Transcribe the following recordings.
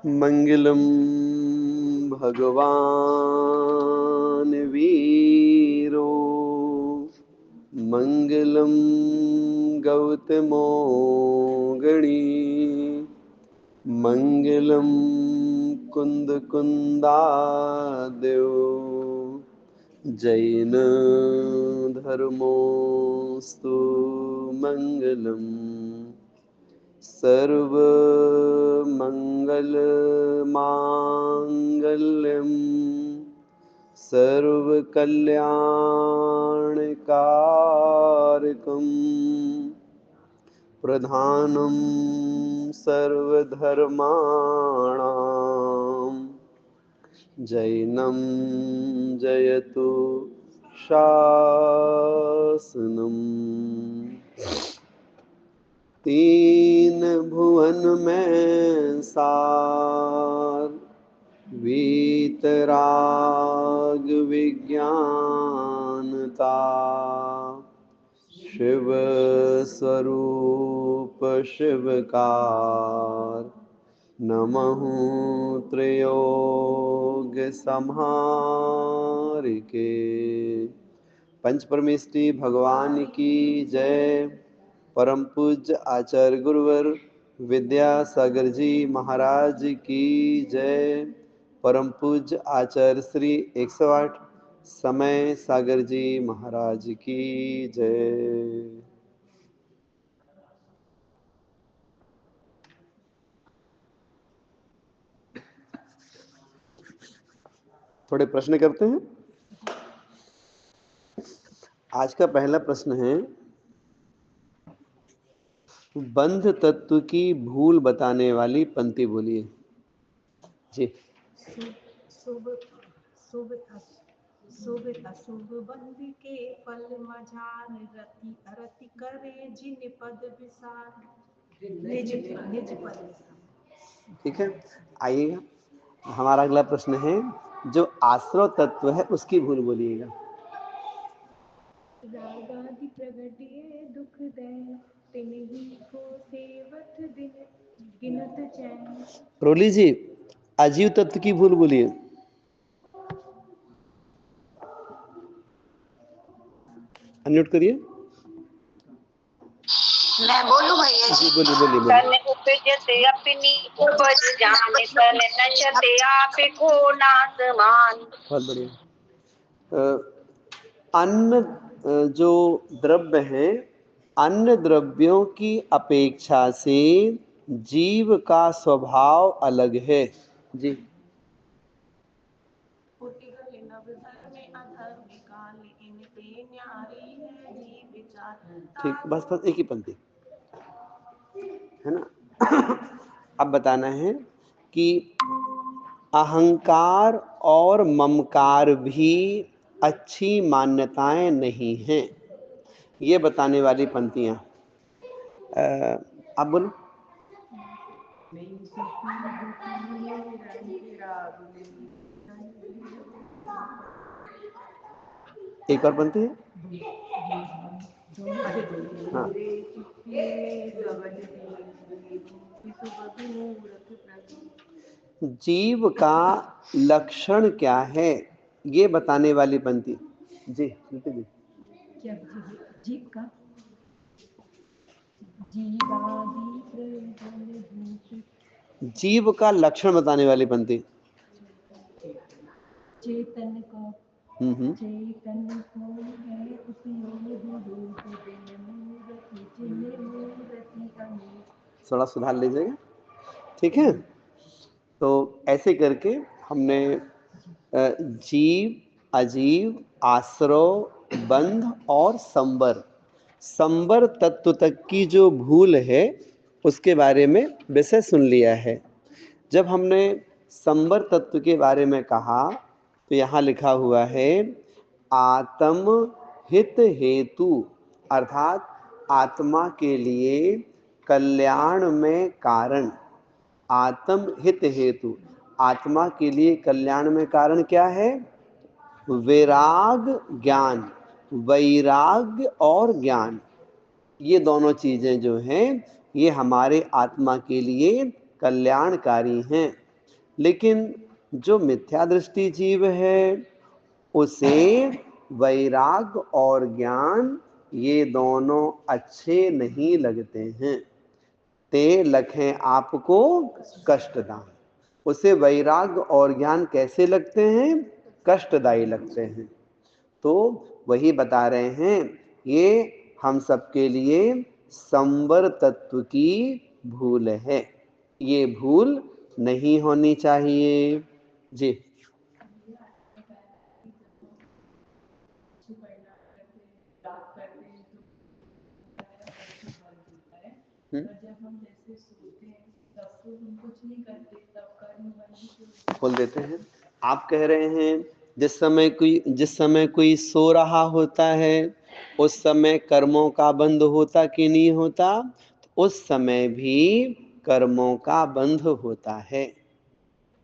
मंगलम भगवान वीरो मंगलम गौतमो गणी मंगलम कुंद कुंदादेव जैन धर्मोस्तु मंगलम सर्व मंगल मांगल्यम सर्व कल्याणकारकम प्रधानम सर्वधर्माणां जैनं जयतु शासनम्। तीन भुवन में सार वीतराग विज्ञानता शिव स्वरूप शिवकार नमः त्रयोग संहारिके। पंच परमेष्टि भगवान की जय। परम पूज्य आचार्य गुरुवर विद्यासागर जी महाराज की जय। परम पूज्य आचार्य श्री 108 समय सागर जी महाराज की जय। थोड़े प्रश्न करते हैं। आज का पहला प्रश्न है, बंध तत्व की भूल बताने वाली पंक्ति बोलिए जी। शुभ अशुभ बंध के फल मझार रति अरति करे जिन पद विसार निज पद। ठीक है, आइएगा। हमारा अगला प्रश्न है, जो आश्रव तत्व है उसकी भूल बोलिएगा। रागादि प्रगटिए दुख दे तिन्ही को सेवत दिन गिनत चैन। रोली जी, अजीव तत्व की भूल बोलिए। अनम्यूट करिए। मैं बोलूं भैया जी? बोलिए। तन उपजते अपनी उपज जाने तन नचते आप को नासमान। बहुत बढ़िया। अन्न जो द्रव्य है, अन्य द्रव्यों की अपेक्षा से जीव का स्वभाव अलग है जी। ठीक, बस एक ही पंक्ति है ना। अब बताना है कि अहंकार और ममकार भी अच्छी मान्यताएं नहीं हैं, ये बताने वाली पंक्तियां। आप बोलो। एक और पंक्ति है। हाँ। जीव का लक्षण क्या है, ये बताने वाली पंक्ति जी। क्या जीव का जीव का लक्षण बताने वाली पंक्ति। चेतन को चेतन को है थोड़ा सुधार लीजिएगा, ठीक है। तो ऐसे करके हमने जीव, अजीव, आश्रव, बंध और संवर तत्व तक की जो भूल है उसके बारे में विषय सुन लिया है। जब हमने संवर तत्व के बारे में कहा तो यहाँ लिखा हुआ है, आत्म हित हेतु, अर्थात आत्मा के लिए कल्याण में कारण। आत्म हित हेतु, आत्मा के लिए कल्याण में कारण क्या है? वैराग ज्ञान, वैराग्य और ज्ञान, ये दोनों चीजें जो हैं ये हमारे आत्मा के लिए कल्याणकारी हैं। लेकिन जो मिथ्या दृष्टि जीव है उसे वैराग और ज्ञान ये दोनों अच्छे नहीं लगते हैं। ते लखें आपको कष्टदान, उसे वैराग और ज्ञान कैसे लगते हैं? कष्टदायी लगते हैं। तो वही बता रहे हैं, ये हम सबके लिए संवर तत्व की भूल है, ये भूल नहीं होनी चाहिए जी। खोल देते हैं। आप कह रहे हैं जिस समय कोई सो रहा होता है उस समय कर्मों का बंध होता कि नहीं होता? तो उस समय भी कर्मों का बंध होता है।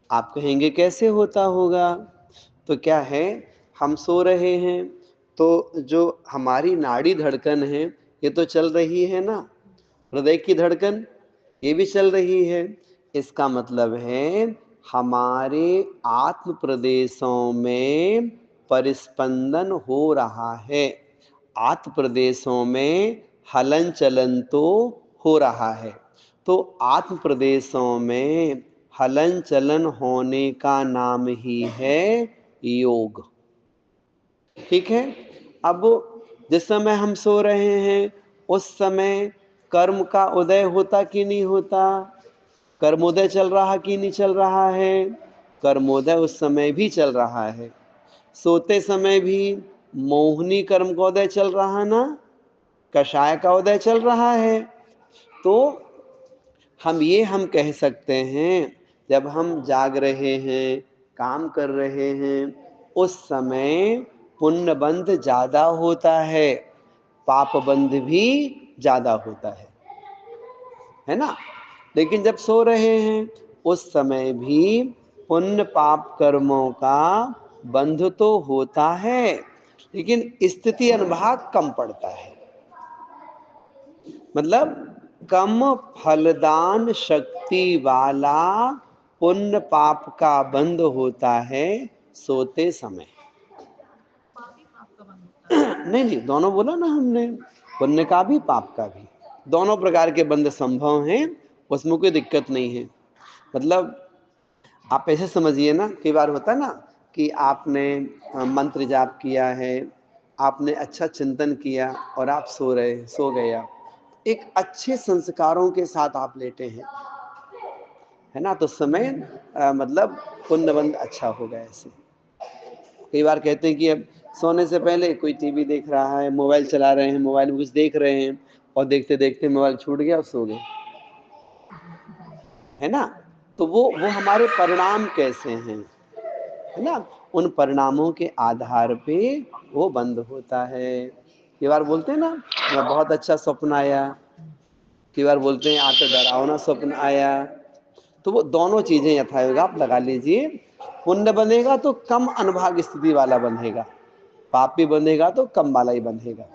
आप कहेंगे कैसे होता होगा? तो क्या है, हम सो रहे हैं तो जो हमारी नाड़ी धड़कन है ये तो चल रही है ना, हृदय की धड़कन ये भी चल रही है। इसका मतलब है हमारे आत्म प्रदेशों में परिस्पंदन हो रहा है, आत्म प्रदेशों में हलन चलन तो हो रहा है। तो आत्म प्रदेशों में हलन चलन होने का नाम ही है योग। ठीक है। अब जिस समय हम सो रहे हैं उस समय कर्म का उदय होता कि नहीं होता? कर्मोदय चल रहा कि नहीं चल रहा है? कर्मोदय उस समय भी चल रहा है। सोते समय भी मोहिनी कर्म का उदय चल रहा ना, कषाय का उदय चल रहा है। तो हम कह सकते हैं जब हम जाग रहे हैं, काम कर रहे हैं, उस समय पुण्य बंध ज्यादा होता है, पाप बंध भी ज्यादा होता है ना। लेकिन जब सो रहे हैं उस समय भी पुण्य पाप कर्मों का बंध तो होता है, लेकिन स्थिति अनुभाग कम पड़ता है। मतलब कम फलदान शक्ति वाला पुण्य पाप का बंध होता है सोते समय। नहीं नहीं, दोनों बोला ना हमने, पुण्य का भी पाप का भी, दोनों प्रकार के बंध संभव हैं, उसमें कोई दिक्कत नहीं है। मतलब आप ऐसे समझिए ना, कई बार होता है ना कि आपने मंत्र जाप किया है, आपने अच्छा चिंतन किया और आप सो गए आप, एक अच्छे संस्कारों के साथ आप लेटे हैं, है ना, तो समय मतलब पुण्यबंध अच्छा हो गया। ऐसे कई बार कहते हैं कि अब सोने से पहले कोई टीवी देख रहा है, मोबाइल चला रहे हैं, मोबाइल में कुछ देख रहे हैं और देखते देखते मोबाइल छूट गया और सो गए, है ना। तो वो हमारे परिणाम कैसे हैं, है ना, उन परिणामों के आधार पे वो बंद होता है। कई बार बोलते हैं ना बहुत अच्छा स्वप्न आया, कई बार बोलते हैं आज तो डरावना स्वप्न आया। तो वो दोनों चीजें यथायोग आप लगा लीजिए। पुण्य बनेगा तो कम अनुभाग स्थिति वाला बंधेगा, पाप भी बंधेगा तो कम वाला ही बंधेगा,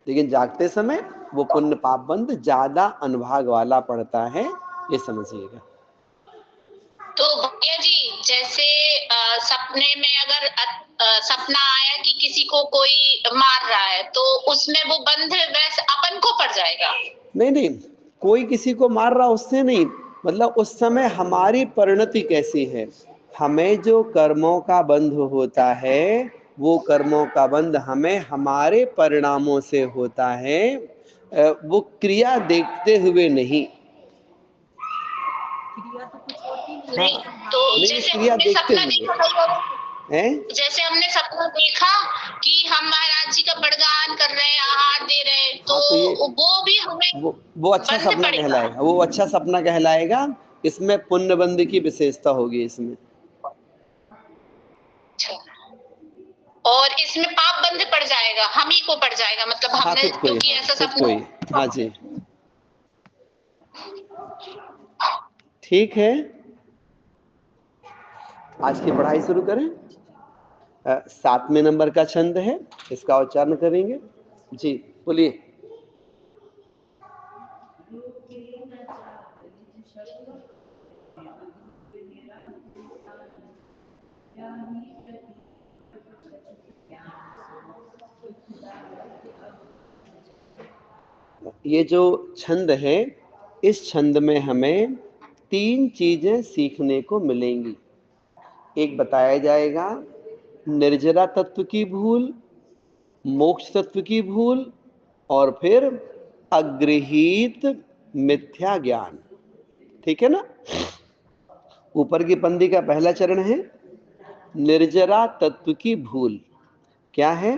लेकिन जागते समय वो पुण्य पाप बंध ज्यादा अनुभाग वाला पड़ता है, ये समझिएगा। तो भैया जी जैसे सपने में अगर सपना आया कि किसी को कोई मार रहा है तो उसमें वो बंध वैसे अपन को पड़ जाएगा? नहीं नहीं, कोई किसी को मार रहा उससे नहीं, मतलब उस समय हमारी परिणति कैसी है, हमें जो कर्मों का बंध होता है वो कर्मों का बंध हमें हमारे परिणामों से होता है, वो क्रिया देखते हुए नहीं। क्रिया तो कुछ होती नहीं, तो जैसे क्रिया हमने देखते सपना हुए देखा हैं। जैसे हमने सपना देखा कि हम महाराज जी का बड़गान कर रहे हैं, हाथ दे रहे हैं, तो वो भी हमें वो अच्छा सपना कहलाएगा, वो अच्छा सपना कहलाएगा। इसमें पुण्य बंध की विशेषता होगी इसमें। और इसमें पाप बंध पड़ जाएगा, हम ही को पड़ जाएगा, मतलब हमने क्योंकि ऐसा सपना। हाँ जी, ठीक है, आज की पढ़ाई शुरू करें। 7वें नंबर का छंद है, इसका उच्चारण करेंगे जी, बोलिए। ये जो छंद है, इस छंद में हमें 3 चीजें सीखने को मिलेंगी। एक बताया जाएगा निर्जरा तत्व की भूल, मोक्ष तत्व की भूल, और फिर अगृहीत मिथ्या ज्ञान। ठीक है ना? ऊपर की पंक्ति का पहला चरण है निर्जरा तत्व की भूल। क्या है?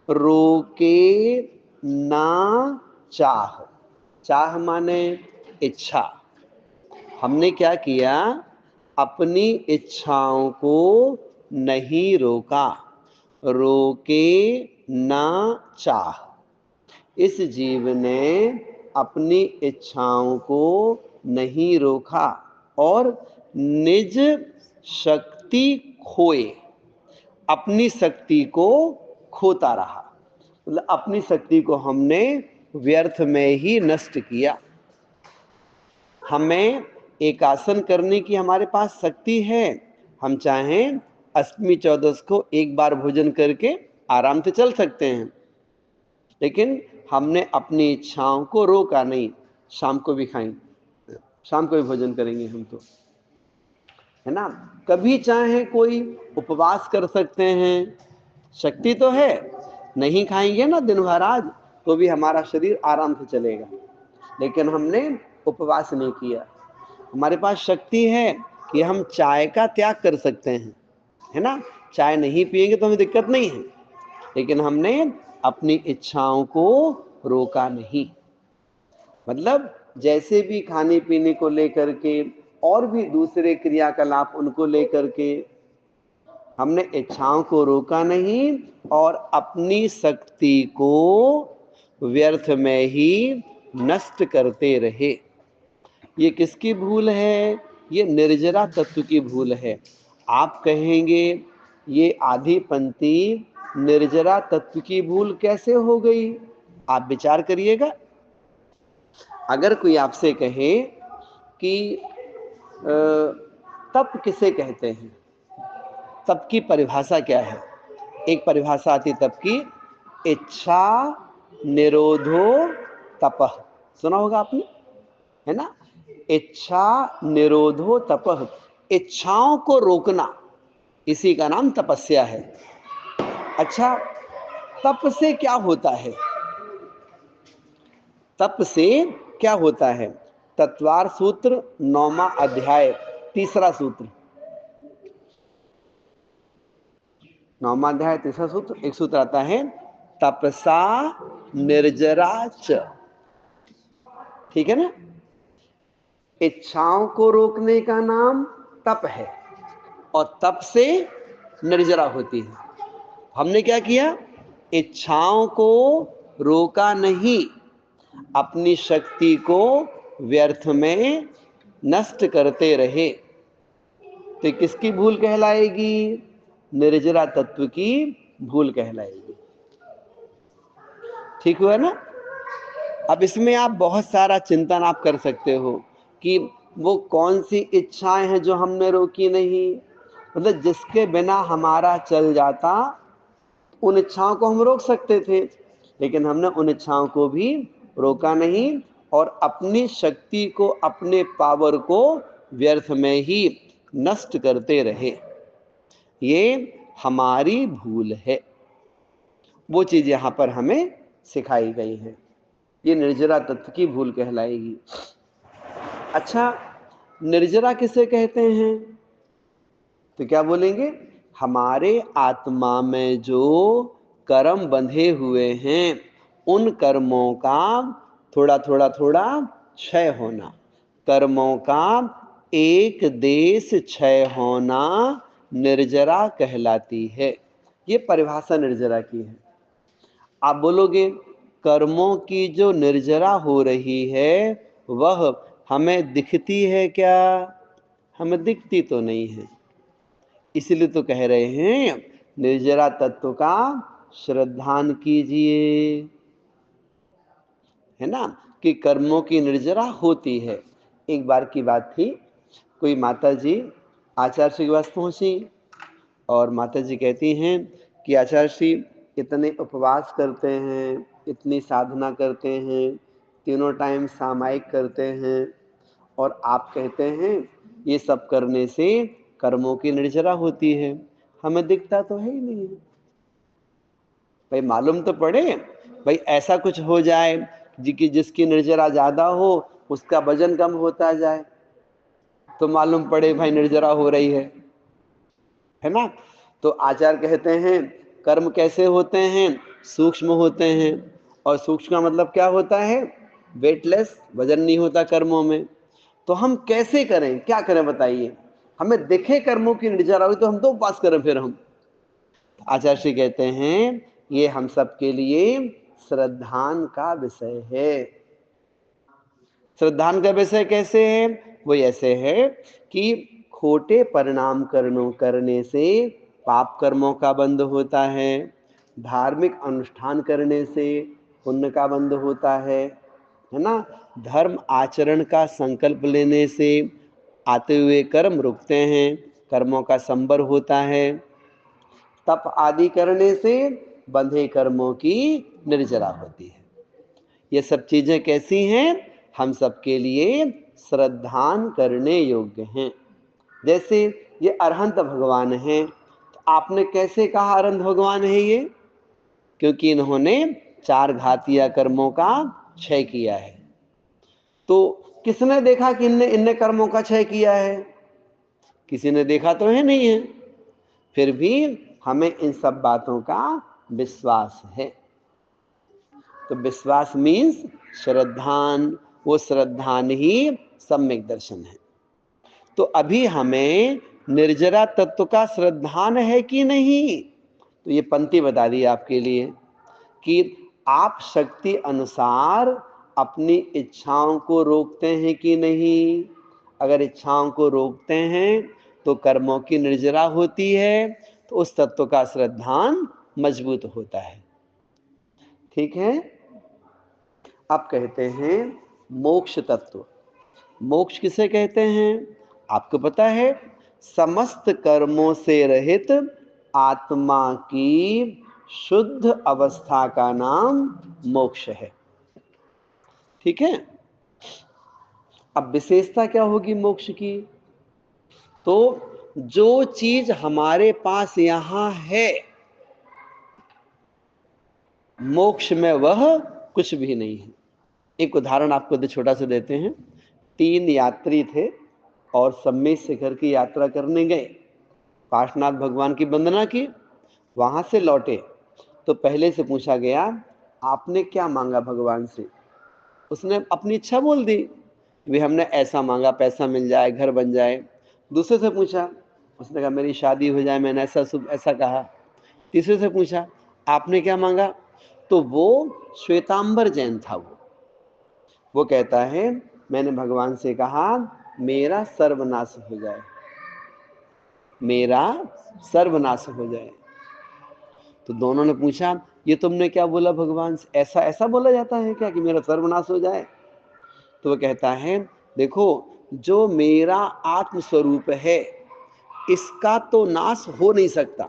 रोके ना चाह। चाह माने इच्छा। हमने क्या किया? अपनी इच्छाओं को नहीं रोका। रोके ना चाह। इस जीव ने अपनी इच्छाओं को नहीं रोका और निज शक्ति खोए, अपनी शक्ति को खोता रहा। मतलब अपनी शक्ति को हमने व्यर्थ में ही नष्ट किया। हमें एक आसन करने की हमारे पास शक्ति है। हम चाहें अष्टमी चौदस को एक बार भोजन करके आराम से चल सकते हैं, लेकिन हमने अपनी इच्छाओं को रोका नहीं। शाम को भी खाएंगे, शाम को भी भोजन करेंगे हम तो, है ना? कभी चाहे कोई उपवास कर सकते हैं, शक्ति तो है। नहीं खाएंगे ना दिन भर आज, तो भी हमारा शरीर आराम से चलेगा, लेकिन हमने उपवास नहीं किया। हमारे पास शक्ति है कि हम चाय का त्याग कर सकते हैं, है ना? चाय नहीं पिएंगे तो हमें दिक्कत नहीं है, लेकिन हमने अपनी इच्छाओं को रोका नहीं। मतलब जैसे भी खाने पीने को लेकर के और भी दूसरे क्रियाकलाप उनको लेकर के हमने इच्छाओं को रोका नहीं और अपनी शक्ति को व्यर्थ में ही नष्ट करते रहे। ये किसकी भूल है? ये निर्जरा तत्व की भूल है। आप कहेंगे ये आधी पंक्ति निर्जरा तत्व की भूल कैसे हो गई? आप विचार करिएगा। अगर कोई आपसे कहे कि तप किसे कहते हैं, तप की परिभाषा क्या है? एक परिभाषा आती तप की, इच्छा निरोधो तपः। सुना होगा आपने, है ना? इच्छा निरोधो तपः, इच्छाओं को रोकना, इसी का नाम तपस्या है। अच्छा, तप से क्या होता है? तप से क्या होता है? तत्वार सूत्र 9वां अध्याय 3रा सूत्र, 9वां अध्याय 3रा सूत्र, एक सूत्र आता है तपसा निर्जराच। ठीक है ना? इच्छाओं को रोकने का नाम तप है और तप से निर्जरा होती है। हमने क्या किया? इच्छाओं को रोका नहीं, अपनी शक्ति को व्यर्थ में नष्ट करते रहे। तो किसकी भूल कहलाएगी? निर्जरा तत्व की भूल कहलाएगी। ठीक हुआ ना? अब इसमें आप बहुत सारा चिंतन आप कर सकते हो कि वो कौन सी इच्छाएं हैं जो हमने रोकी नहीं। मतलब जिसके बिना हमारा चल जाता, उन इच्छाओं को हम रोक सकते थे, लेकिन हमने उन इच्छाओं को भी रोका नहीं और अपनी शक्ति को, अपने पावर को व्यर्थ में ही नष्ट करते रहे। ये हमारी भूल है। वो चीज यहां पर हमें सिखाई गई है। ये निर्जरा तत्व की भूल कहलाएगी। अच्छा, निर्जरा किसे कहते हैं? तो क्या बोलेंगे? हमारे आत्मा में जो कर्म बंधे हुए हैं, उन कर्मों का थोड़ा थोड़ा थोड़ा क्षय होना, कर्मों का एक देश क्षय होना निर्जरा कहलाती है। ये परिभाषा निर्जरा की है। आप बोलोगे कर्मों की जो निर्जरा हो रही है वह हमें दिखती है क्या? हमें दिखती तो नहीं है, इसलिए तो कह रहे हैं निर्जरा तत्व का श्रद्धान कीजिए, है ना? कि कर्मों की निर्जरा होती है। एक बार की बात थी, कोई माता जी आचार्य श्री के पास पहुंची और माता जी कहती हैं कि आचार्य श्री इतने उपवास करते हैं, इतनी साधना करते हैं, तीनों टाइम सामायिक करते हैं, और आप कहते हैं ये सब करने से कर्मों की निर्जरा होती है, हमें दिखता तो है ही नहीं है। भाई मालूम तो पड़े, भाई ऐसा कुछ हो जाए जिसकी निर्जरा ज्यादा हो, उसका वजन कम होता जाए, तो मालूम पड़े भाई निर्जरा हो रही है ना। तो आचार्य कहते हैं कर्म कैसे होते हैं, सूक्ष्म होते हैं, और सूक्ष्म का मतलब क्या होता है, वेटलेस, वजन नहीं होता कर्मों में। तो हम कैसे करें, क्या करें बताइए, हमें दिखे कर्मों की निर्जरा हुई तो हम तो उपवास करें। फिर हम आचार्य श्री कहते हैं ये हम सब के लिए श्रद्धान का विषय है। श्रद्धान का विषय कैसे है, वो ऐसे है कि खोटे परिणाम करने से पाप कर्मों का बंध होता है, धार्मिक अनुष्ठान करने से पुण्य का बंध होता है ना। धर्म आचरण का संकल्प लेने से आते हुए कर्म रुकते हैं, कर्मों का संबर होता है। तप आदि करने से बंधे कर्मों की निर्जरा होती है। ये सब चीजें कैसी हैं, हम सबके लिए श्रद्धान करने योग्य हैं। जैसे ये अरहंत भगवान हैं, तो आपने कैसे कहा अरहंत भगवान है ये, क्योंकि इन्होंने 4 घातीय कर्मों का क्षय किया है। तो किसने देखा कि इनने कर्मों का क्षय किया है, किसी ने देखा तो है नहीं है, फिर भी हमें इन सब बातों का विश्वास है। तो विश्वास मीन्स श्रद्धान, वो श्रद्धान ही सम्यक दर्शन है। तो अभी हमें निर्जरा तत्व का श्रद्धान है कि नहीं, तो ये पंक्ति बता दी आपके लिए कि आप शक्ति अनुसार अपनी इच्छाओं को रोकते हैं कि नहीं। अगर इच्छाओं को रोकते हैं तो कर्मों की निर्जरा होती है, तो उस तत्व का श्रद्धान मजबूत होता है। ठीक है। अब कहते हैं मोक्ष तत्व। मोक्ष किसे कहते हैं, आपको पता है, समस्त कर्मों से रहित आत्मा की शुद्ध अवस्था का नाम मोक्ष है। ठीक है। अब विशेषता क्या होगी मोक्ष की, तो जो चीज हमारे पास यहां है मोक्ष में वह कुछ भी नहीं है। एक उदाहरण आपको छोटा सा देते हैं। 3 यात्री थे और सम्मेद शिखर की यात्रा करने गए, पार्श्वनाथ भगवान की वंदना की, वहां से लौटे तो पहले से पूछा गया आपने क्या मांगा भगवान से। उसने अपनी इच्छा बोल दी, वे हमने ऐसा मांगा पैसा मिल जाए, घर बन जाए। दूसरे से पूछा, उसने कहा मेरी शादी हो जाए, मैंने ऐसा कहा। तीसरे से पूछा आपने क्या मांगा, तो वो श्वेतांबर जैन था। वो कहता है मैंने भगवान से कहा मेरा सर्वनाश हो जाए, मेरा सर्वनाश हो जाए। तो दोनों ने पूछा ये तुमने क्या बोला भगवान से, ऐसा बोला जाता है क्या कि मेरा सर्वनाश हो जाए। तो वो कहता है देखो जो मेरा आत्म स्वरूप है इसका तो नाश हो नहीं सकता,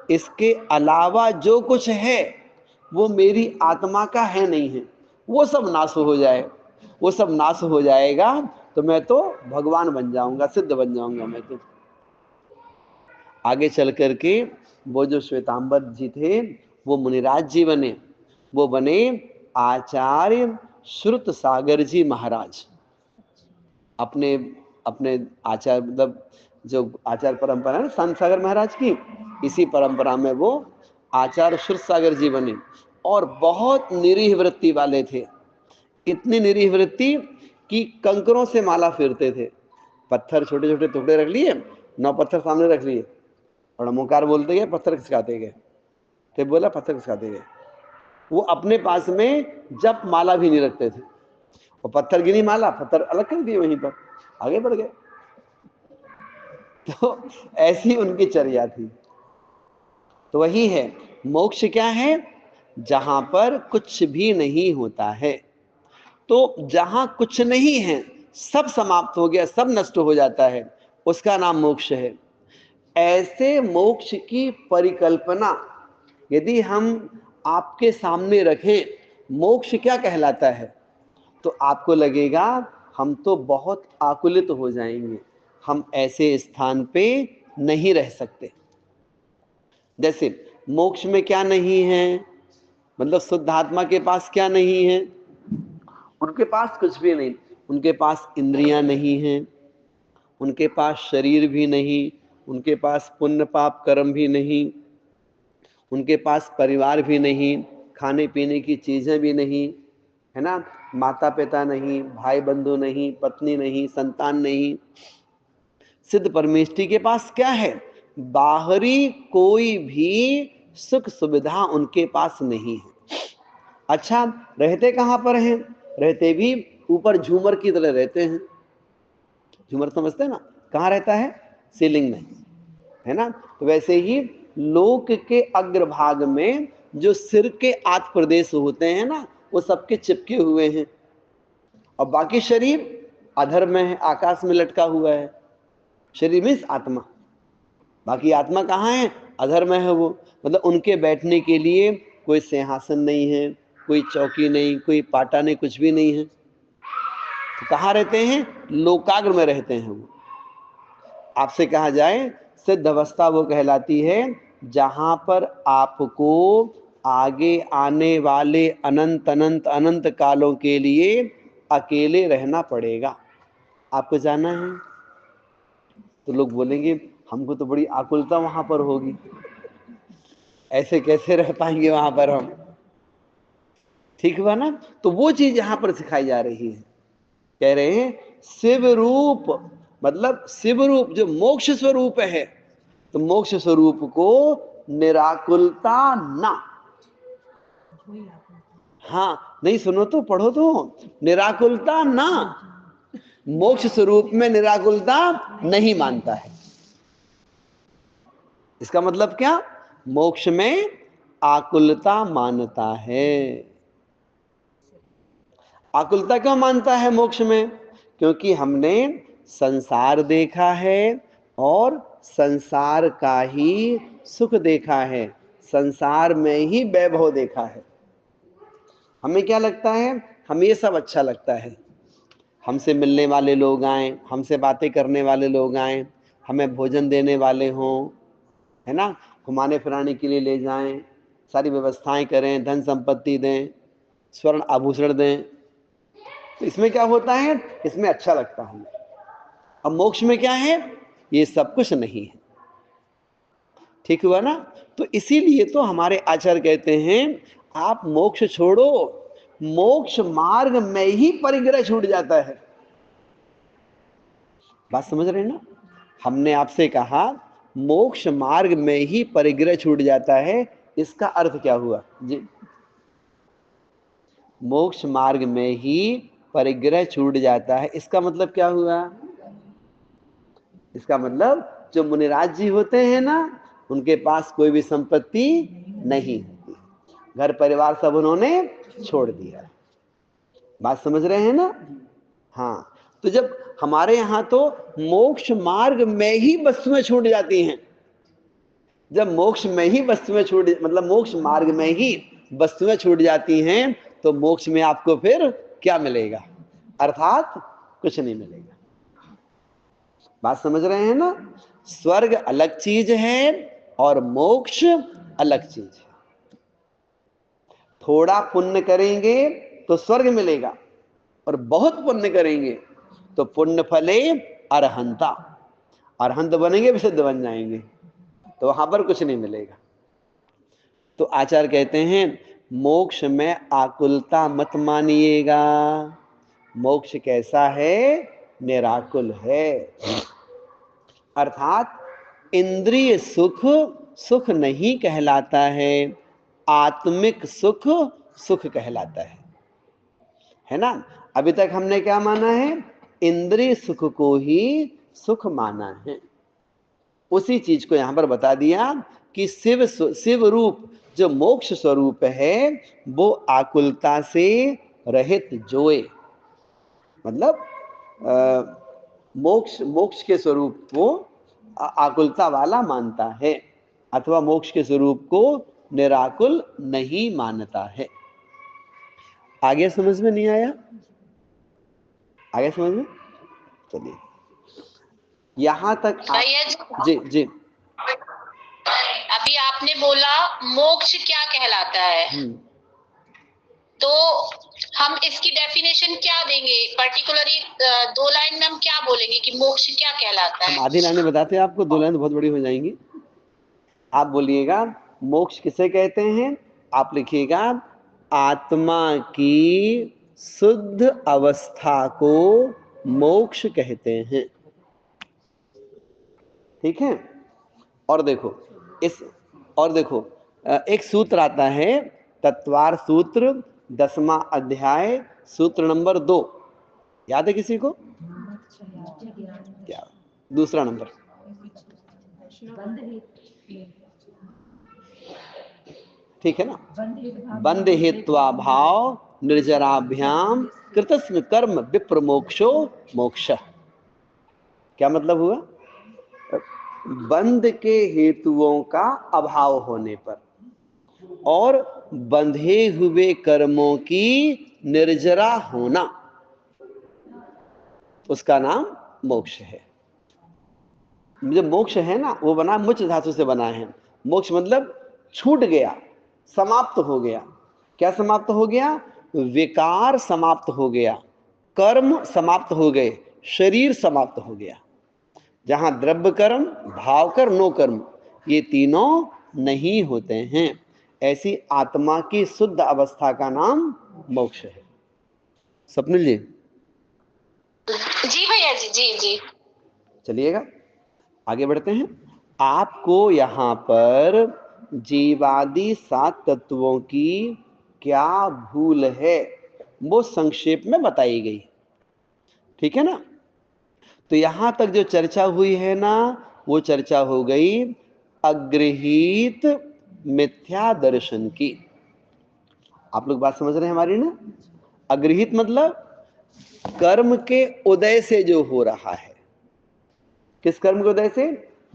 इसके अलावा जो कुछ है वो मेरी आत्मा का है नहीं है, वो सब नाश हो जाए, वो सब नाश हो जाएगा तो मैं तो भगवान बन जाऊंगा, सिद्ध बन जाऊंगा मैं तो। आगे चल करके वो जो श्वेतांबर जी थे वो मुनिराज जी बने, वो बने आचार्य श्रुत सागर जी महाराज। अपने अपने आचार्य मतलब जो आचार परंपरा है संत सागर महाराज की, इसी परंपरा में वो आचार्य श्रुत सागर जी बने और बहुत निरीह वृत्ति वाले थे। इतनी निरीह वृत्ति कि कंकरों से माला फेरते थे। पत्थर छोटे छोटे टुकड़े रख लिए, 9 पत्थर सामने रख लिए और नमोकार बोलते गए, पत्थर खिसकाते गए। तो बोला पत्थर खिसकाते गए। वो अपने पास में जप माला भी नहीं रखते थे, और पत्थर गिनी माला, पत्थर अलग कर दिए, वहीं पर आगे बढ़ गए। तो ऐसी उनकी चर्या थी। तो वही है मोक्ष क्या है, जहां पर कुछ भी नहीं होता है। तो जहां कुछ नहीं है सब समाप्त हो गया, सब नष्ट हो जाता है, उसका नाम मोक्ष है। ऐसे मोक्ष की परिकल्पना यदि हम आपके सामने रखें, मोक्ष क्या कहलाता है, तो आपको लगेगा हम तो बहुत आकुलित हो जाएंगे, हम ऐसे स्थान पे नहीं रह सकते। जैसे मोक्ष में क्या नहीं है, मतलब शुद्ध आत्मा के पास क्या नहीं है, उनके पास कुछ भी नहीं। उनके पास इंद्रियां नहीं हैं, उनके पास शरीर भी नहीं, उनके पास पुण्य पाप कर्म भी नहीं, उनके पास परिवार भी नहीं, खाने पीने की चीजें भी नहीं, है ना, माता पिता नहीं, भाई बंधु नहीं, पत्नी नहीं, संतान नहीं। सिद्ध परमेष्ठी के पास क्या है, बाहरी कोई भी सुख सुविधा उनके पास नहीं है। अच्छा, रहते कहां पर हैं, रहते भी ऊपर झूमर की तरह रहते हैं। झूमर समझते हैं ना, कहाँ रहता है, सीलिंग में, है ना। तो वैसे ही लोक के अग्रभाग में जो सिर के आठ प्रदेश होते हैं ना, वो सबके चिपके हुए हैं, और बाकी शरीर अधर में है, आकाश में लटका हुआ है। शरीर मीन्स आत्मा, बाकी आत्मा कहाँ है, अधर में है वो। मतलब उनके बैठने के लिए कोई सिंहासन नहीं है, कोई चौकी नहीं, कोई पाटा नहीं, कुछ भी नहीं है। तो कहाँ रहते हैं, लोकाग्र में रहते हैं वो। आपसे कहा जाए सिद्ध अवस्था वो कहलाती है जहां पर आपको आगे आने वाले अनंत अनंत अनंत कालों के लिए अकेले रहना पड़ेगा। आपको जाना है तो लोग बोलेंगे हमको तो बड़ी आकुलता वहां पर होगी, ऐसे कैसे रह पाएंगे वहां पर हम। ठीक हुआ ना। तो वो चीज यहां पर सिखाई जा रही है। कह रहे हैं शिव रूप, मतलब शिव रूप जो मोक्ष स्वरूप है, तो मोक्ष स्वरूप को निराकुलता ना, हाँ नहीं सुनो तो पढ़ो तो, निराकुलता ना, मोक्ष स्वरूप में निराकुलता नहीं मानता है। इसका मतलब क्या, मोक्ष में आकुलता मानता है। आकुलता क्यों मानता है मोक्ष में, क्योंकि हमने संसार देखा है और संसार का ही सुख देखा है, संसार में ही वैभव देखा है। हमें क्या लगता है, हमें ये सब अच्छा लगता है, हमसे मिलने वाले लोग आए, हमसे बातें करने वाले लोग आए, हमें भोजन देने वाले हों, है ना, घुमाने फिराने के लिए ले जाएं, सारी व्यवस्थाएं करें, धन संपत्ति दें, स्वर्ण आभूषण दें। तो इसमें क्या होता है, इसमें अच्छा लगता है। अब मोक्ष में क्या है, ये सब कुछ नहीं है। ठीक हुआ ना। तो इसीलिए तो हमारे आचार्य कहते हैं आप मोक्ष छोड़ो, मोक्ष मार्ग में ही परिग्रह छूट जाता है। बात समझ रहे हैं ना। हमने आपसे कहा मोक्ष मार्ग में ही परिग्रह छूट जाता है, इसका अर्थ क्या हुआ जी, मोक्ष मार्ग में ही परिग्रह छूट जाता है, इसका मतलब क्या हुआ, इसका मतलब जो मुनिराज जी होते हैं ना, उनके पास कोई भी संपत्ति नहीं होती, घर परिवार सब उन्होंने छोड़ दिया। बात समझ रहे हैं ना। हाँ, तो जब हमारे यहां तो मोक्ष मार्ग में ही वस्तुएं छूट जाती हैं, जब मोक्ष में ही वस्तुएं छूट, मतलब मोक्ष मार्ग में ही वस्तुएं छूट जाती हैं, तो मोक्ष में आपको फिर क्या मिलेगा, अर्थात कुछ नहीं मिलेगा। बात समझ रहे हैं ना। स्वर्ग अलग चीज है और मोक्ष अलग चीज है। थोड़ा पुण्य करेंगे तो स्वर्ग मिलेगा, और बहुत पुण्य करेंगे तो पुण्य फले अरहंता, अरहंत बनेंगे, विशुद्ध बन जाएंगे, तो वहां पर कुछ नहीं मिलेगा। तो आचार्य कहते हैं मोक्ष में आकुलता मत मानिएगा। मोक्ष कैसा है, निराकुल है, अर्थात इंद्रिय सुख सुख नहीं कहलाता है, आत्मिक सुख सुख कहलाता है ना। अभी तक हमने क्या माना है, इंद्रिय सुख को ही सुख माना है। उसी चीज को यहां पर बता दिया कि शिव रूप जो मोक्ष स्वरूप है वो आकुलता से रहित जोए, मतलब मोक्ष मोक्ष के स्वरूप को आकुलता वाला मानता है, अथवा मोक्ष के स्वरूप को निराकुल नहीं मानता है। आगे समझ में नहीं आया? आगे समझ में? चलिए, यहां तक जी जी। अभी आपने बोला मोक्ष क्या कहलाता है, तो हम इसकी डेफिनेशन क्या देंगे? पर्टिकुलरली 2 लाइन में हम क्या बोलेंगे कि मोक्ष क्या कहलाता है? हम आधी लाइनें बताते हैं आपको, 2 लाइन बहुत बड़ी हो जाएंगी। आप बोलिएगा मोक्ष किसे कहते हैं? आप लिखिएगा आत्मा की शुद्ध अवस्था को मोक्ष कहते हैं। ठीक है? और देखो एक सूत्र आता है, तत्वार सूत्र, 10वां अध्याय, सूत्र नंबर 2, याद है किसी को? क्या दूसरा नंबर? ठीक है ना? बंध हेत्वा भाव निर्जराभ्याम कृतस्म कर्म विप्रमोक्षो मोक्ष। क्या मतलब हुआ? बंध के हेतुओं का अभाव होने पर और बंधे हुए कर्मों की निर्जरा होना, उसका नाम मोक्ष है। जो मोक्ष है ना, वो बना मुच धातु से बना है। मोक्ष मतलब छूट गया, समाप्त हो गया। क्या समाप्त हो गया? विकार समाप्त हो गया, कर्म समाप्त हो गए, शरीर समाप्त हो गया। जहां द्रव्य कर्म, भाव कर्म, नो कर्म, ये तीनों नहीं होते हैं, ऐसी आत्मा की शुद्ध अवस्था का नाम मोक्ष है। स्वप्निल जी? जी भैया जी, जी जी। चलिएगा आगे बढ़ते हैं। आपको यहां पर जीवादि 7 तत्वों की क्या भूल है, वो संक्षेप में बताई गई। ठीक है ना? तो यहां तक जो चर्चा हुई है ना, वो चर्चा हो गई अगृहीत मिथ्या दर्शन की। आप लोग बात समझ रहे हैं हमारी ना? अगृहीत मतलब कर्म के उदय से जो हो रहा है। किस कर्म के उदय से?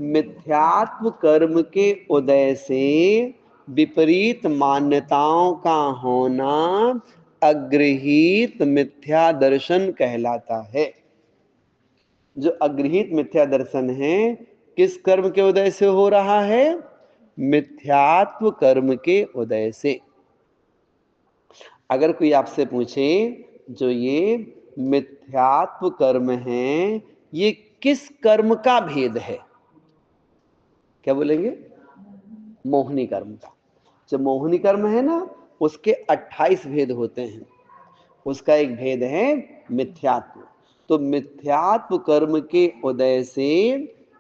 मिथ्यात्व कर्म के उदय से विपरीत मान्यताओं का होना अगृहीत मिथ्या दर्शन कहलाता है। जो अगृहीत मिथ्या दर्शन है, किस कर्म के उदय से हो रहा है? मिथ्यात्व कर्म के उदय से। अगर कोई आपसे पूछे जो ये मिथ्यात्व कर्म है, ये किस कर्म का भेद है, क्या बोलेंगे? मोहिनी कर्म का। जो मोहिनी कर्म है ना, उसके 28 भेद होते हैं। उसका एक भेद है मिथ्यात्व। तो मिथ्यात्व कर्म के उदय से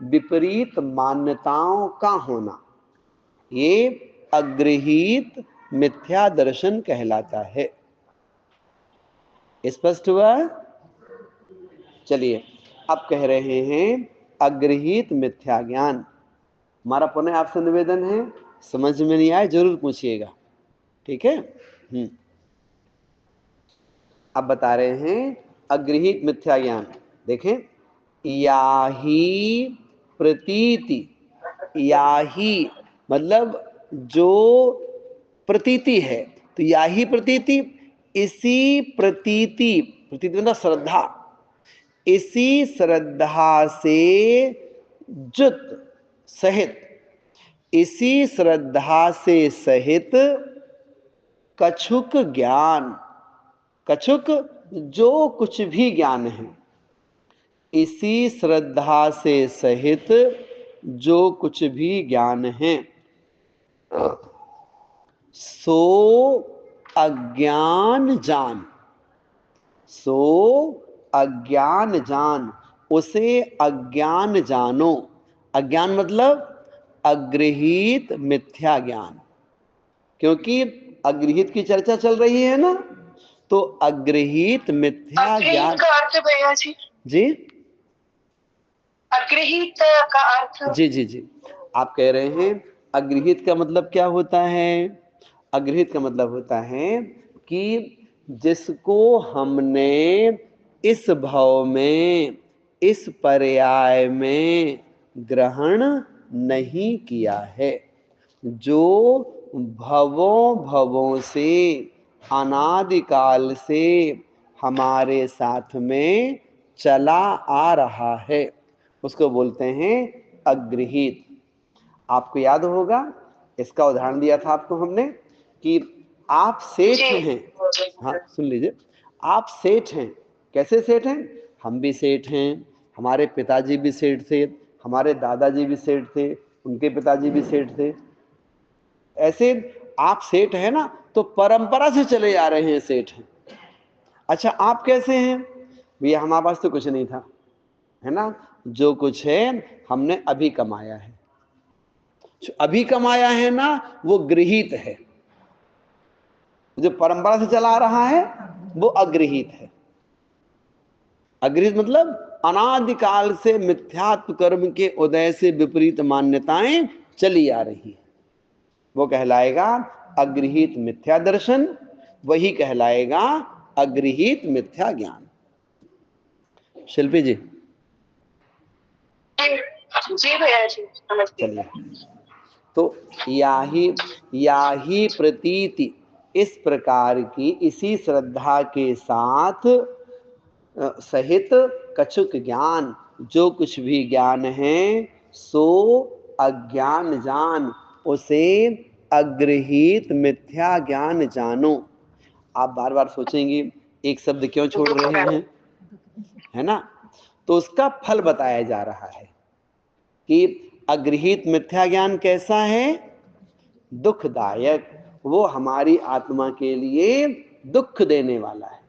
विपरीत मान्यताओं का होना, ये अगृहीत मिथ्या दर्शन कहलाता है। स्पष्ट हुआ? चलिए, अब कह रहे हैं अगृहीत मिथ्या ज्ञान। हमारा पुनः आपसे निवेदन है, समझ में नहीं आए जरूर पूछिएगा। ठीक है? अब बता रहे हैं अगृहीत मिथ्या ज्ञान। देखें, याही प्रतीति, याही मतलब जो प्रतीति है, तो याही प्रतीति, इसी प्रतीति, प्रतीति मतलब श्रद्धा, इसी श्रद्धा से जुत सहित, इसी श्रद्धा से सहित कछुक ज्ञान, कछुक जो कुछ भी ज्ञान है, इसी श्रद्धा से सहित जो कुछ भी ज्ञान है, सो अज्ञान जान, सो अज्ञान जान, उसे अज्ञान जानो। अज्ञान मतलब अगृहीत मिथ्या ज्ञान, क्योंकि अगृहीत की चर्चा चल रही है ना, तो अगृहीत मिथ्या ज्ञान का अर्थ भैया जी? जी, अगृहीत का अर्थ? जी जी जी, आप कह रहे हैं अगृहीत का मतलब क्या होता है? अगृहीत का मतलब होता है कि जिसको हमने इस भव में, इस पर्याय में ग्रहण नहीं किया है, जो भवों भवों से, अनादिकाल से हमारे साथ में चला आ रहा है, उसको बोलते हैं अगृहीत। आपको याद होगा, इसका उदाहरण दिया था आपको हमने कि आप सेठ हैं। हाँ सुन लीजिए, आप सेठ हैं। कैसे सेठ हैं? हम भी सेठ हैं, हमारे पिताजी भी सेठ थे, हमारे दादाजी भी सेठ थे, उनके पिताजी भी सेठ थे। ऐसे आप सेठ हैं ना, तो परंपरा से चले आ रहे हैं सेठ हैं। अच्छा आप कैसे हैं? भैया हमारे पास तो कुछ नहीं था, है ना, जो कुछ है हमने अभी कमाया है। जो अभी कमाया है ना, वो गृहीत है। जो परंपरा से चला आ रहा है वो अगृहीत है। अगृहीत मतलब अनादिकाल से मिथ्यात्व कर्म के उदय से विपरीत मान्यताएं चली आ रही है, वो कहलाएगा अगृहीत मिथ्या दर्शन, वही कहलाएगा अगृहीत मिथ्या ज्ञान। शिल्पी जी। जी भैया जी, चलिए, तो याही प्रतीति, इस प्रकार की इसी श्रद्धा के साथ सहित कछुक ज्ञान, जो कुछ भी ज्ञान है सो अज्ञान जान, उसे अगृहीत मिथ्या ज्ञान जानो। आप बार बार सोचेंगे एक शब्द क्यों छोड़ रहे हैं, है ना, तो उसका फल बताया जा रहा है कि अगृहीत मिथ्या ज्ञान कैसा है, दुखदायक, वो हमारी आत्मा के लिए दुख देने वाला है।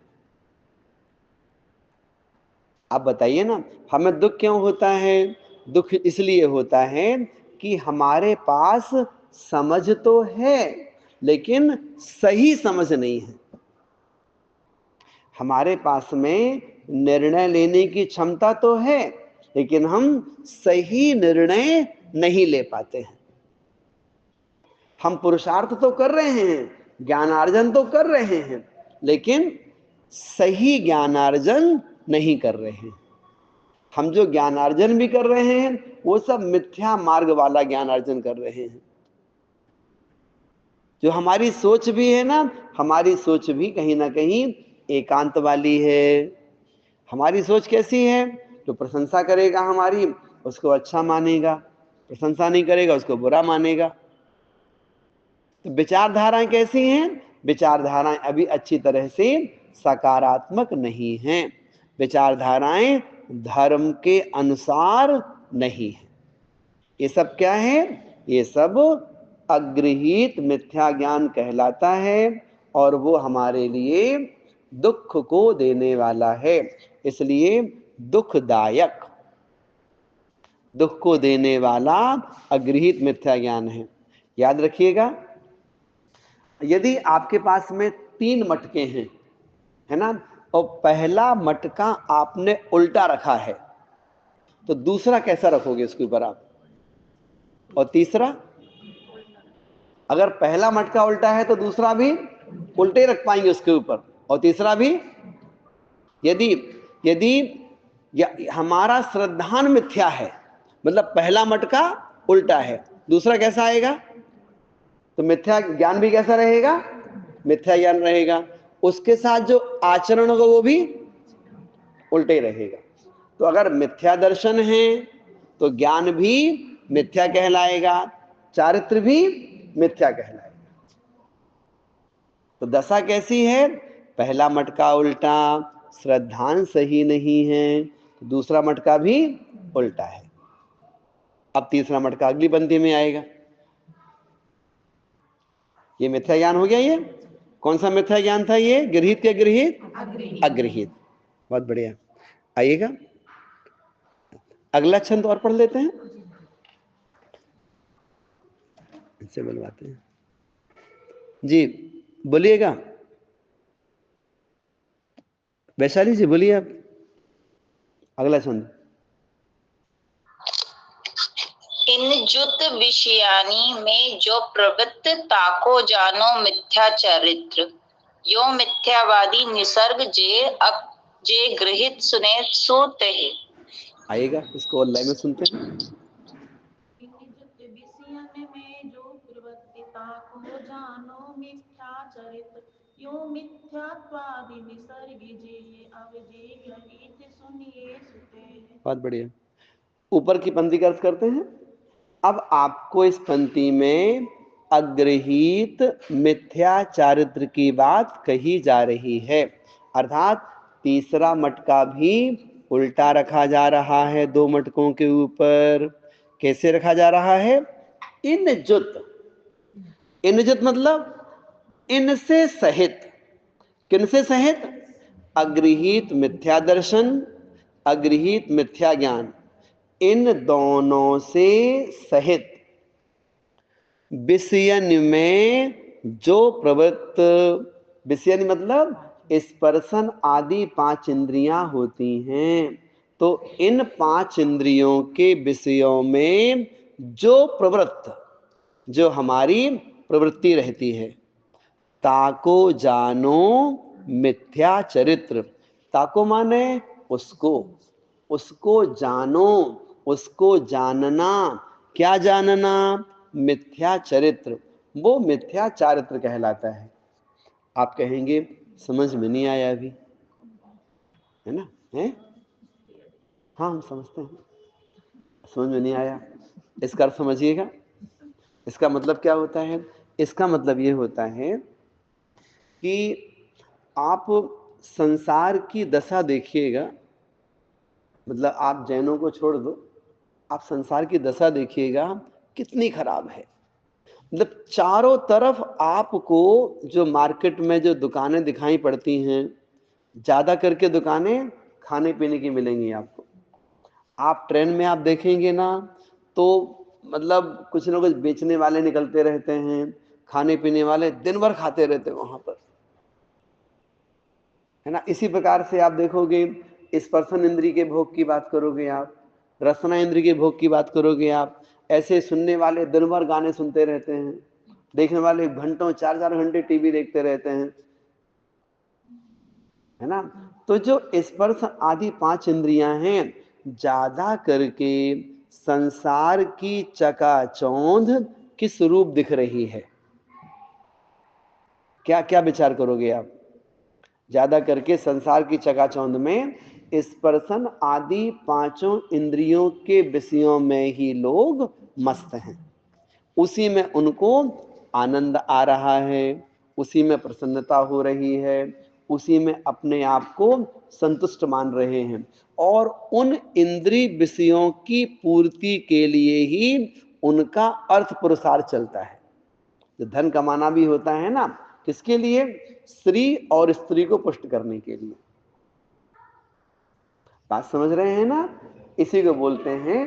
आप बताइए ना, हमें दुख क्यों होता है? दुख इसलिए होता है कि हमारे पास समझ तो है लेकिन सही समझ नहीं है। हमारे पास में निर्णय लेने की क्षमता तो है लेकिन हम सही निर्णय नहीं ले पाते हैं। हम पुरुषार्थ तो कर रहे हैं, ज्ञानार्जन तो कर रहे हैं, लेकिन सही ज्ञानार्जन नहीं कर रहे हैं। हम जो ज्ञानार्जन भी कर रहे हैं वो सब मिथ्या मार्ग वाला ज्ञानार्जन कर रहे हैं। जो हमारी सोच भी है ना, हमारी सोच भी कहीं ना कहीं एकांत वाली है। हमारी सोच कैसी है? जो प्रशंसा करेगा हमारी उसको अच्छा मानेगा, प्रशंसा नहीं करेगा उसको बुरा मानेगा। तो विचारधाराएं कैसी हैं? विचारधाराएं अभी अच्छी तरह से सकारात्मक नहीं हैं, विचारधाराएं धर्म के अनुसार नहीं है। ये सब क्या है? ये सब अगृहीत मिथ्या ज्ञान कहलाता है और वो हमारे लिए दुख को देने वाला है, इसलिए दुखदायक, दुख को देने वाला अगृहीत मिथ्या ज्ञान है। याद रखिएगा, यदि आपके पास में 3 मटके हैं, है ना, और पहला मटका आपने उल्टा रखा है, तो दूसरा कैसा रखोगे उसके ऊपर आप? और तीसरा? अगर पहला मटका उल्टा है तो दूसरा भी उल्टे रख पाएंगे उसके ऊपर, और तीसरा भी। यदि यदि हमारा श्रद्धान मिथ्या है, मतलब पहला मटका उल्टा है, दूसरा कैसा आएगा? तो मिथ्या ज्ञान भी कैसा रहेगा? मिथ्या ज्ञान रहेगा। उसके साथ जो आचरण होगा वो भी उल्टे रहेगा। तो अगर मिथ्या दर्शन है तो ज्ञान भी मिथ्या कहलाएगा, चारित्र भी मिथ्या कहलाएगा। तो दशा कैसी है? पहला मटका उल्टा, श्रद्धान सही नहीं है, तो दूसरा मटका भी उल्टा है। अब तीसरा मटका अगली पंक्ति में आएगा। ये मिथ्या ज्ञान हो गया। ये कौन सा मिथ्या ज्ञान था? ये गृहीत के गृहीत? अगृहीत। बहुत बढ़िया। आइएगा अगला छंद और पढ़ लेते हैं, इनसे बुलवाते हैं जी। बोलिएगा वैशाली जी, बोलिए आप अगला छंद। इन जुत विषयानी में जो प्रवृत्त ताको जानो मिथ्या चरित्र, यो मिथ्यावादी निसर्ग जे जे गृहित सुने सोते ही। आएगा, इसको अल्लाह में सुनते हैं। विषयन में जो प्रवृत्तिता को जानो मिथ्या चरित यो मिथ्यात्वादि विसर्ग जे अवजे गृहीत सुनिए सुते। बहुत बढ़िया। ऊपर की पंक्ति का अर्थ करते हैं। अब आपको इस पंक्ति में अग्रहीत मिथ्या चारित्र की बात कही जा रही है, अर्थात तीसरा मटका भी उल्टा रखा जा रहा है दो मटकों के ऊपर। कैसे रखा जा रहा है? इनजुत। इनजुत मतलब इनसे सहित। किनसे सहित? अग्रहीत मिथ्या दर्शन, अग्रहीत मिथ्या ज्ञान, इन दोनों से सहित विषयन में जो प्रवृत्त, विषयन मतलब स्पर्शन आदि 5 इंद्रियां होती हैं, तो इन 5 इंद्रियों के विषयों में जो प्रवृत्त, जो हमारी प्रवृत्ति रहती है, ताको जानो मिथ्या चरित्र। ताको माने उसको, उसको जानो, उसको जानना। क्या जानना? मिथ्या चरित्र। वो मिथ्या चारित्र कहलाता है। आप कहेंगे समझ में नहीं आया अभी, है ना? है? हाँ, हम समझते हैं, समझ में नहीं आया। इसका अर्थ समझिएगा। इसका मतलब क्या होता है? इसका मतलब ये होता है कि आप संसार की दशा देखिएगा, मतलब आप जैनों को छोड़ दो, आप संसार की दशा देखिएगा कितनी खराब है। मतलब चारों तरफ आपको जो मार्केट में जो दुकानें दिखाई पड़ती हैं, ज्यादा करके दुकानें खाने पीने की मिलेंगी आपको। आप ट्रेन में आप देखेंगे ना, तो मतलब कुछ ना कुछ बेचने वाले निकलते रहते हैं, खाने पीने वाले दिन भर खाते रहते हैं वहां पर, है ना? इसी प्रकार से आप देखोगे, स्पर्शन इंद्री के भोग की बात करोगे आप, रसना इंद्री के भोग की बात करोगे आप, ऐसे सुनने वाले दिन भर गाने सुनते रहते हैं, देखने वाले घंटों 4-4 घंटे टीवी देखते रहते हैं, है ना? तो जो स्पर्श आदि 5 इंद्रियां हैं, ज्यादा करके संसार की चकाचौंध किस रूप दिख रही है? क्या क्या विचार करोगे आप? ज्यादा करके संसार की चकाचौंध में स्पर्शन आदि 5 इंद्रियों के विषयों में ही लोग मस्त हैं, उसी में उनको आनंद आ रहा है, उसी में प्रसन्नता हो रही है, उसी में अपने आप को संतुष्ट मान रहे हैं, और उन इंद्रिय विषयों की पूर्ति के लिए ही उनका अर्थ पुरुषार्थ चलता है। जो धन कमाना भी होता है ना, किसके लिए? स्त्री और स्त्री को पुष्ट करने के लिए। बात समझ रहे हैं ना? इसी को बोलते हैं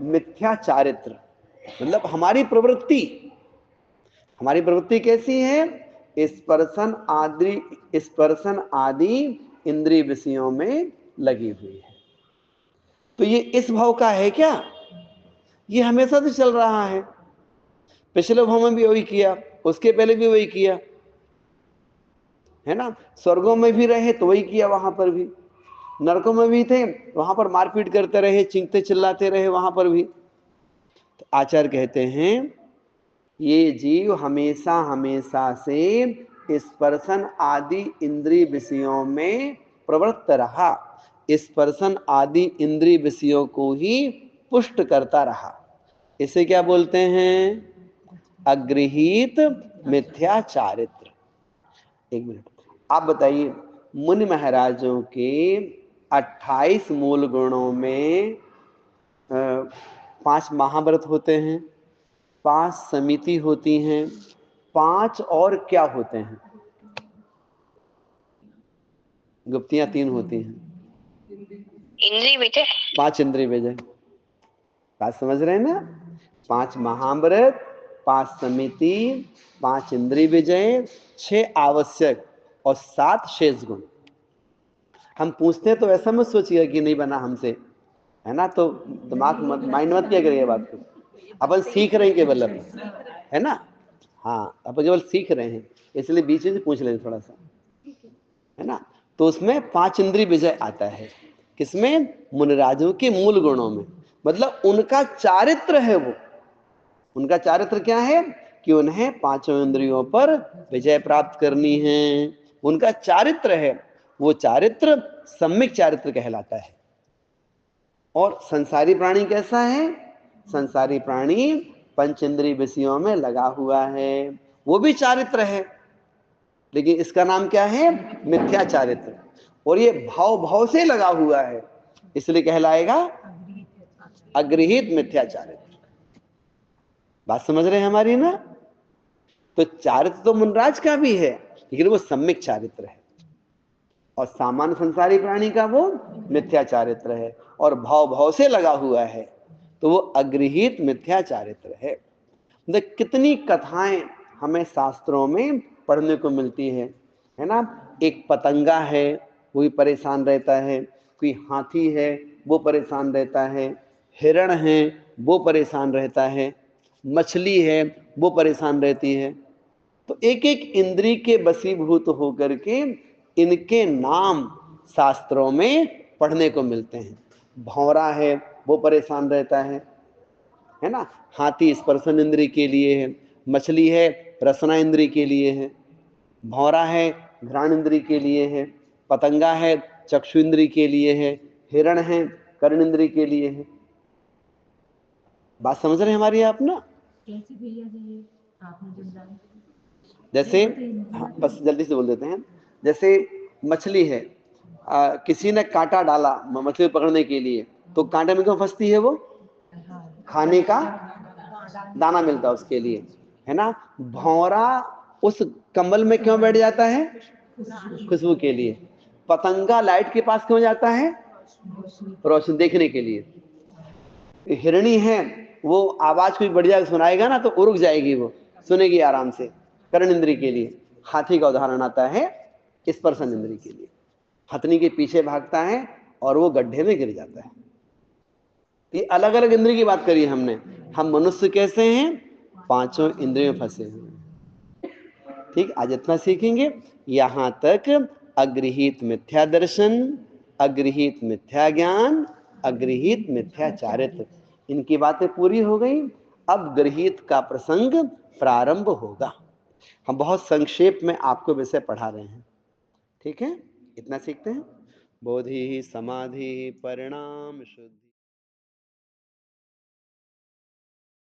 मिथ्या चारित्र। मतलब हमारी प्रवृत्ति, हमारी प्रवृत्ति कैसी है? स्पर्शन आदि इंद्रिय विषयों में लगी हुई है। तो ये इस भाव का है क्या? ये हमेशा से चल रहा है। पिछले भाव में भी वही किया, उसके पहले भी वही किया, है ना? स्वर्गों में भी रहे तो वही किया, वहां पर भी नरकों में भी थे, वहां पर मारपीट करते रहे, चीखते चिल्लाते रहे वहां पर भी। तो आचार्य कहते हैं ये जीव हमेशा हमेशा से स्पर्शन आदि इंद्रिय विषयों में प्रवृत्त रहा, स्पर्शन आदि इंद्रिय विषयों को ही पुष्ट करता रहा। इसे क्या बोलते हैं? अग्रहीत मिथ्या चारित्र। एक मिनट, आप बताइए, मुनि महाराजों के 28 मूल गुणों में 5 महाव्रत होते हैं, 5 समिति होती हैं, 5 और क्या होते हैं? गुप्तियां 3 होती हैं, इंद्रिय विजय, 5 इंद्रिय विजय। बात समझ रहे हैं ना? 5 महाव्रत, 5 समिति, 5 इंद्रिय विजय, 6 आवश्यक और 7 शेष गुण। हम पूछते हैं तो ऐसा मत सोचिएगा कि नहीं बना हमसे, है ना? तो दिमाग मत, माइंड मत क्या करिए बात को। अपन सीख रहे हैं केवल, है ना? हाँ, अपन केवल सीख रहे हैं, इसलिए बीच में पूछ लें थोड़ा सा, है ना? तो उसमें 5 इंद्रिय विजय आता है। किसमें? मुनिराजों के मूल गुणों में। मतलब उनका चारित्र है वो। उनका चारित्र क्या है कि उन्हें 5 इंद्रियों पर विजय प्राप्त करनी है। उनका चारित्र है, वो चारित्र सम्यक चारित्र कहलाता है। और संसारी प्राणी कैसा है? संसारी प्राणी पंच इंद्रिय विषयों में लगा हुआ है, वो भी चारित्र है, लेकिन इसका नाम क्या है? मिथ्या चारित्र। और ये भाव भाव से लगा हुआ है, इसलिए कहलाएगा अगृहीत मिथ्या चारित्र। बात समझ रहे हैं हमारी ना? तो चारित्र तो मुनराज का भी है, लेकिन वो सम्यक चारित्र है। और सामान्य संसारी प्राणी का वो मिथ्या चारित्र है, और भाव भाव से लगा हुआ है, तो वो अगृहीत मिथ्या चारित्र है। कितनी कथाएं हमें शास्त्रों में पढ़ने को मिलती है ना? एक पतंगा है, वो भी परेशान रहता है। कोई हाथी है, वो परेशान रहता है। हिरण है, वो परेशान रहता है। मछली है, वो परेशान रहती है। तो एक एक इंद्री के वशीभूत होकर के इनके नाम शास्त्रों में पढ़ने को मिलते हैं। भौरा है, वो परेशान रहता है ना? हाथी स्पर्शन इंद्री के लिए है, मछली है रसना इंद्री के लिए है, भौरा है घ्राण इंद्री के लिए है, पतंगा है चक्षु इंद्री के लिए है, हिरण है कर्ण इंद्री के लिए है। बात समझ रहे हैं हमारी आप ना? जैसे हाँ, बस जल्दी से बोल देते हैं। जैसे मछली है, किसी ने कांटा डाला मछली पकड़ने के लिए, तो कांटे में क्यों फंसती है? वो खाने का दाना मिलता है उसके लिए, है ना? भौरा उस कंबल में क्यों बैठ जाता है? खुशबू के लिए। पतंगा लाइट के पास क्यों जाता है? रोशनी देखने के लिए। हिरणी है, वो आवाज कोई बढ़िया सुनाएगा ना तो उरुक जाएगी, वो सुनेगी आराम से, कर्ण इंद्री के लिए। हाथी का उदाहरण आता है स्पर्शन इंद्री के लिए। हथनी के पीछे भागता है और वो गड्ढे में गिर जाता है। ये अलग अलग इंद्रिय की बात करी हमने। हम मनुष्य कैसे हैं? 5 इंद्रियों में फंसे हुए। ठीक, आज इतना सीखेंगे। यहां तक अगृहीत मिथ्या दर्शन, अगृहीत मिथ्या ज्ञान, अगृहीत मिथ्या चारित्र, इनकी बातें पूरी हो गई। अब गृहीत का प्रसंग प्रारंभ होगा। हम बहुत संक्षेप में आपको विषय पढ़ा रहे हैं। ठीक है, इतना सीखते हैं। बोधि समाधि परिणाम शुद्धि।